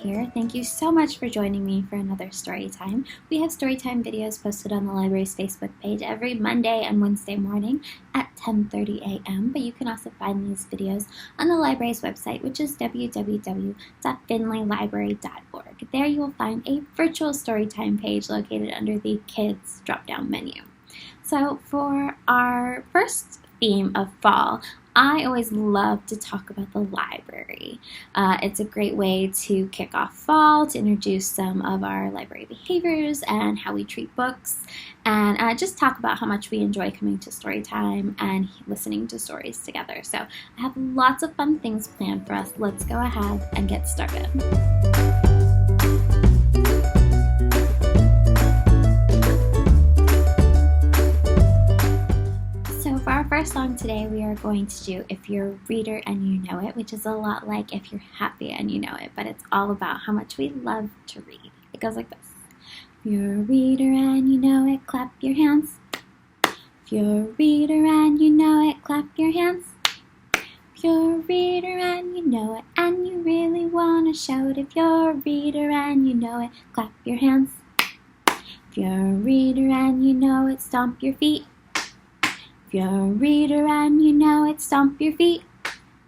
here. Thank you so much for joining me for another story time. We have storytime videos posted on the library's Facebook page every Monday and Wednesday morning at 10:30 a.m. But you can also find these videos on the library's website, which is www.finleylibrary.org. There you will find a virtual storytime page located under the Kids drop-down menu. So for our first theme of fall, I always love to talk about the library. It's a great way to kick off fall, to introduce some of our library behaviors and how we treat books, and just talk about how much we enjoy coming to story time and listening to stories together. So I have lots of fun things planned for us. Let's go ahead and get started. For our first song today, we are going to do If You're a Reader and You Know It, which is a lot like If You're Happy and You Know It, but it's all about how much we love to read. It goes like this. If you're a reader and you know it, clap your hands. If you're a reader and you know it, clap your hands. If you're a reader and you know it, and you really want to show it. If you're a reader and you know it, clap your hands. If you're a reader and you know it, stomp your feet. If you're a reader and you know it, stomp your feet.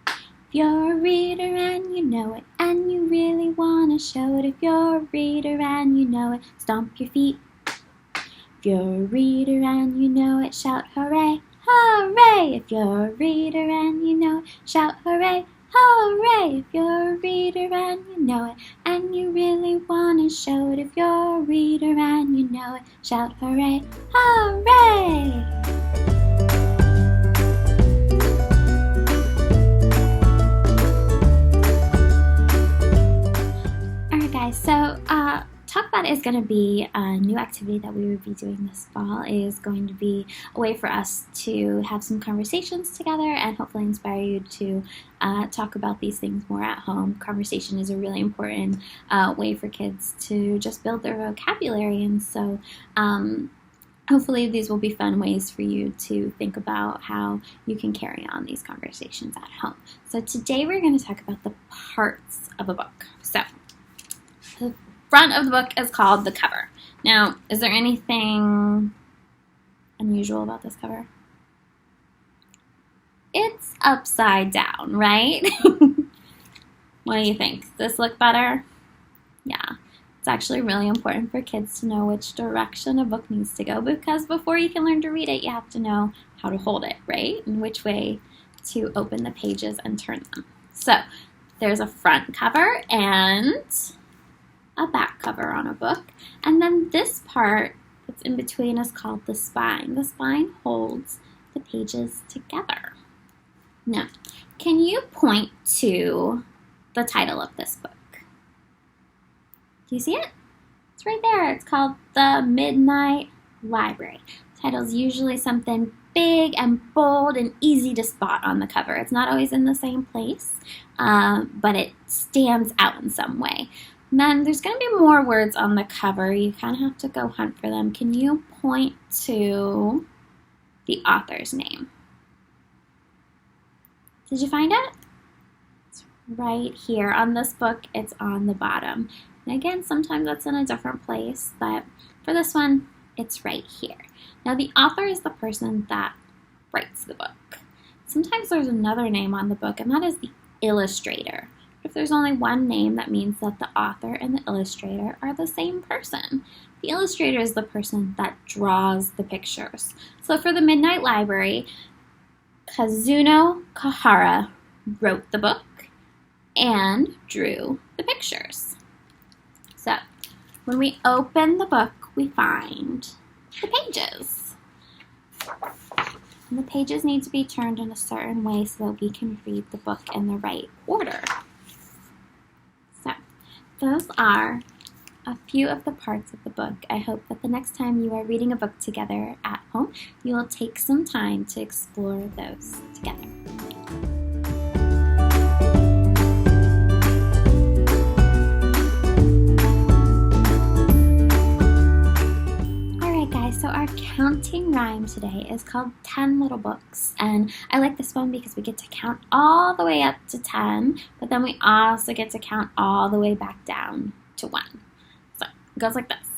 If you're a reader and you know it, and you really want to show it. If you're a reader and you know it, stomp your feet. If you're a reader and you know it, shout hooray, hooray. If you're a reader and you know it, shout hooray, hooray. If you're a reader and you know it, and you really want to show it. If you're a reader and you know it, shout hooray, hooray. So Talk About It is going to be a new activity that we will be doing this fall. It is going to be a way for us to have some conversations together and hopefully inspire you to talk about these things more at home. Conversation is a really important way for kids to just build their vocabulary, and so hopefully these will be fun ways for you to think about how you can carry on these conversations at home. So today we're going to talk about the parts of a book. So the front of the book is called the cover. Now, is there anything unusual about this cover? It's upside down, right? What do you think? Does this look better? Yeah. It's actually really important for kids to know which direction a book needs to go, because before you can learn to read it, you have to know how to hold it, right? And which way to open the pages and turn them. So there's a front cover and a back cover on a book, and then this part that's in between is called the spine. The spine holds the pages together. Now, can you point to the title of this book? Do you see it? It's right there. It's called The Midnight Library. The title's usually something big and bold and easy to spot on the cover. It's not always in the same place, but it stands out in some way. And then there's going to be more words on the cover. You kind of have to go hunt for them. Can you point to the author's name? Did you find it? It's right here. On this book, it's on the bottom. And again, sometimes that's in a different place, but for this one, it's right here. Now, the author is the person that writes the book. Sometimes there's another name on the book, and that is the illustrator. If there's only one name, that means that the author and the illustrator are the same person. The illustrator is the person that draws the pictures. So for the Midnight Library, Kazuno Kahara wrote the book and drew the pictures. So when we open the book, we find the pages. And the pages need to be turned in a certain way so that we can read the book in the right order. Those are a few of the parts of the book. I hope that the next time you are reading a book together at home, you will take some time to explore those together. Alright guys, so our counting rhyme today is called 10 Little Books, and I like this one because we get to count all the way up to 10, but then we also get to count all the way back down to 1. So it goes like this.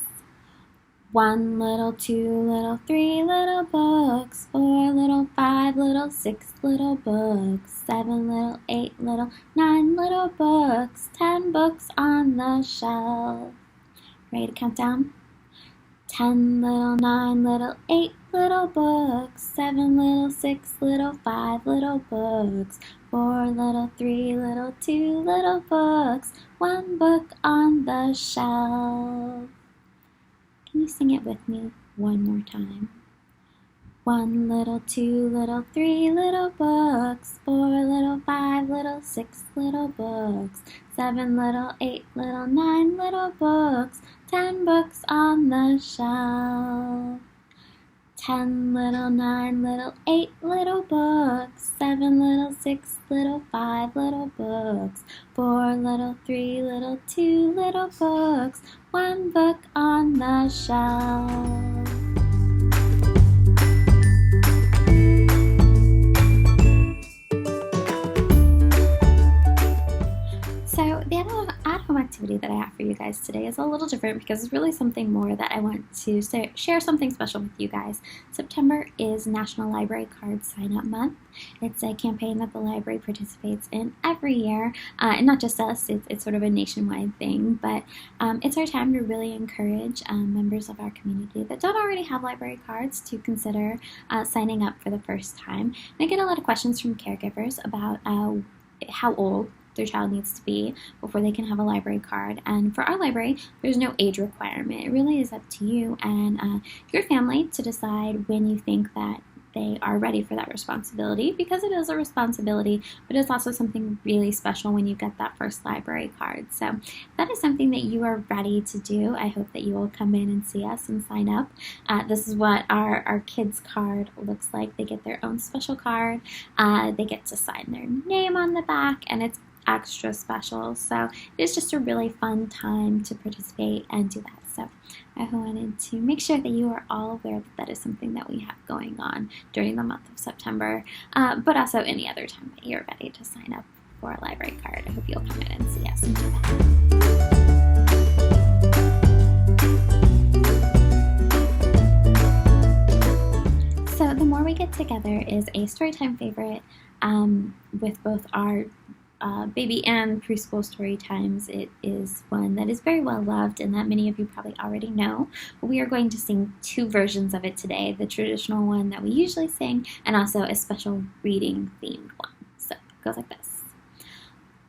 1 little, 2 little, 3 little books, 4 little, 5 little, 6 little books, 7 little, 8 little, 9 little books, 10 books on the shelf. Ready to count down? 10 little, 9 little, 8 little books, 7 little, 6 little, 5 little books, 4 little, 3 little, 2 little books, 1 book on the shelf. Can you sing it with me one more time? 1 little, 2 little, 3 little books, 4 little, 5 little, 6 little books, 7 little, 8 little, 9 little books, 10 books on the shelf. 10 little, 9 little, 8 little books, 7 little, 6 little, 5 little books, 4 little, 3 little, 2 little books, 1 book on the shelf. So the at-home activity that I have for you guys today is a little different because it's really something more that I want to share something special with you guys. September is National Library Card Sign-Up Month. It's a campaign that the library participates in every year, and not just us, it's sort of a nationwide thing, but it's our time to really encourage members of our community that don't already have library cards to consider signing up for the first time. And I get a lot of questions from caregivers about how old their child needs to be before they can have a library card. And for our library, there's no age requirement. It really is up to you and your family to decide when you think that they are ready for that responsibility, because it is a responsibility, but it's also something really special when you get that first library card. So if that is something that you are ready to do, I hope that you will come in and see us and sign up. This is what our kids' card looks like. They get their own special card. They get to sign their name on the back, and it's extra special. So it is just a really fun time to participate and do that. So I wanted to make sure that you are all aware that that is something that we have going on during the month of September, but also any other time that you're ready to sign up for a library card. I hope you'll come in and see us and do that. So the More We Get Together is a Storytime favorite with both our baby and preschool story times. It is one that is very well loved and that many of you probably already know. We are going to sing 2 versions of it today, the traditional one that we usually sing and also a special reading themed one. So it goes like this.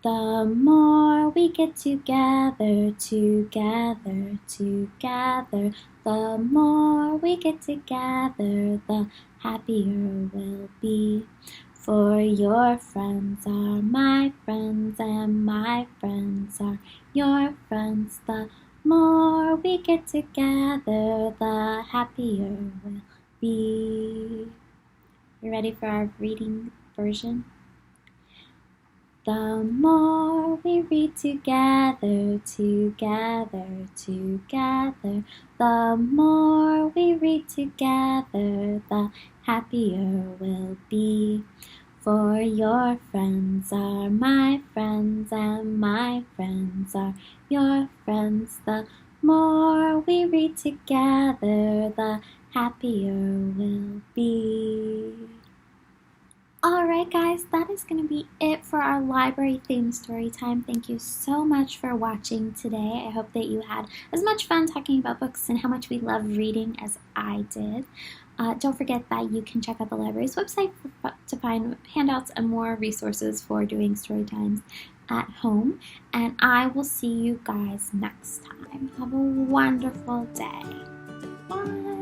The more we get together, together, together, the more we get together, the happier we'll be. For your friends are my friends, and my friends are your friends. The more we get together, the happier we'll be. You ready for our reading version? The more we read together, together, together, the more we read together, the happier we'll be. For your friends are my friends, and my friends are your friends. The more we read together, the happier we'll be. Alright guys, that is going to be it for our library themed story time. Thank you so much for watching today. I hope that you had as much fun talking about books and how much we love reading as I did. Don't forget that you can check out the library's website to find handouts and more resources for doing story times at home. And I will see you guys next time. Have a wonderful day. Bye!